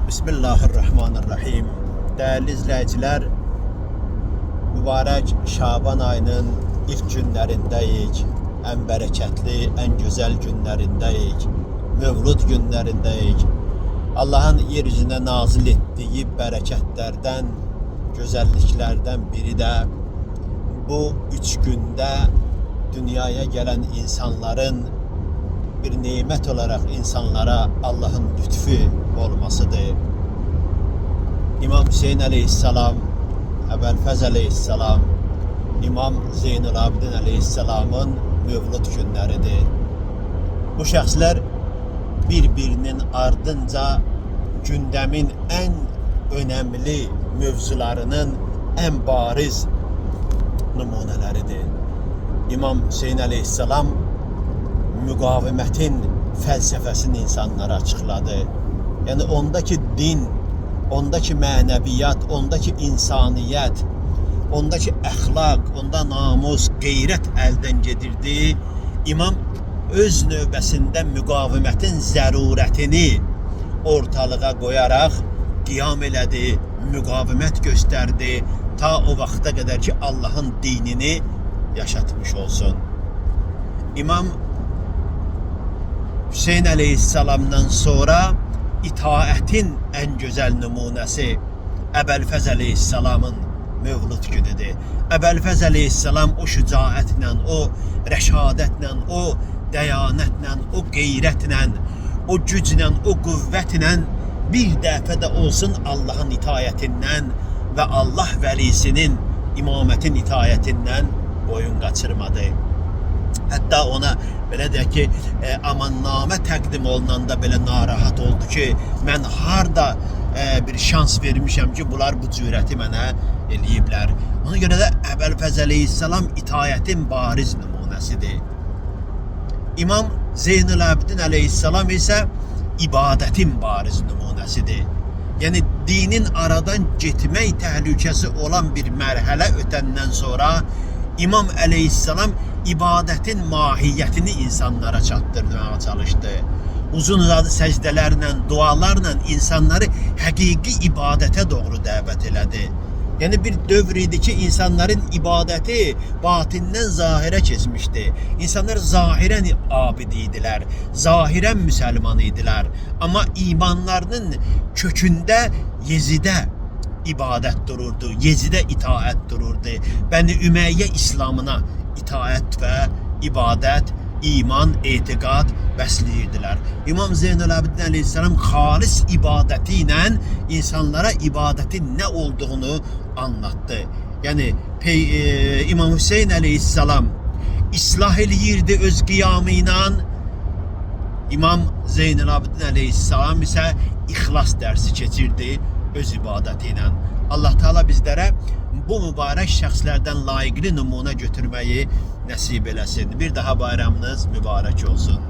Bismillahirrahmanirrahim. Değerli izleyiciler, mübarek Şaban ayının ilk günlerindeyiz. En bereketli, en güzel günlerindeyiz. Mevlud günlerindeyiz. Allah'ın yeryüzüne nazil ettiği bereketlerden, güzelliklerden biri de bu 3 günde dünyaya gelen insanların bir nimet olarak insanlara Allah'ın lütfu olmasıdır. İmam Hüseyin Aleyhisselam, Ebelfez Aleyhisselam, İmam Zeynulabdin Aleyhisselam'ın mevlud günleridir. Bu şəxslər bir-birinin ardınca gündemin en önemli mövzularının en bariz nümunələridir. İmam Hüseyin Aleyhisselam müqavimətin fəlsəfəsini insanlara açıqladı. Yani ondaki din, ondaki mənəviyyat, ondaki insaniyyət, ondaki əxlaq, onda namus, qeyrət əldən gedirdi. İmam öz növbəsində müqavimətin zərurətini ortalığa qoyaraq qiyam elədi, müqavimət göstərdi, ta o vaxta qədər ki Allah'ın dinini yaşatmış olsun. İmam Hüseyin Aleyhisselam'dan sonra itaətin en güzel nümunəsi Ebelfez Aleyhisselam'ın mevlud günüdür. Ebelfez Aleyhisselam o şücaətlə, o rəşadətlə, o dəyanətlə, o qeyrətlə, o güclə, o qüvvətlə bir dəfə də olsun Allah'ın itaətindən və Allah vəlisinin imamətin itaətindən boyun qaçırmadı. Hətta ona belə deyək ki, amannamə təqdim olunanda belə narahat oldu ki, mən harda bir şans vermişəm ki, bunlar bu cürəti mənə eləyiblər. Ona görə də Ebelfez Aleyhisselam itaətin bariz nümunəsidir. İmam Zeynulabdin Aleyhisselam isə ibadətin bariz nümunəsidir. Yəni dinin aradan getmək təhlükəsi olan bir mərhələ ötəndən sonra İmam Aleyhisselam ibadetin mahiyyətini insanlara çatdırmağa çalıştı. Uzun uzadı səcdələrlə, dualarla insanları həqiqi ibadətə doğru dəvət elədi. Yəni bir dövr idi ki, insanların ibadəti batindən zahirə keçmişdi. İnsanlar zahirən abid idilər, zahirən müsəlman idilər. Amma imanlarının kökündə Yezidə ibadət dururdu, Yezidə itaət dururdu. Bəni Ümeyyə İslamına itaət və ibadət, iman, etiqad bəsləyirdilər. İmam Zeynulabdin Aleyhisselam xalis ibadəti ilə insanlara ibadətin nə olduğunu anlattı. Yəni İmam Hüseyin Aleyhisselam islah eləyirdi öz qiyamı ilə. İmam Zeynulabdin Aleyhisselam isə ixlas dərsi keçirdi öz ibadəti ilə. Allah Teala bizlərə bu mübarək şəxslərdən layiqli nümunə götürməyi nəsib eləsin. Bir daha bayramınız mübarək olsun.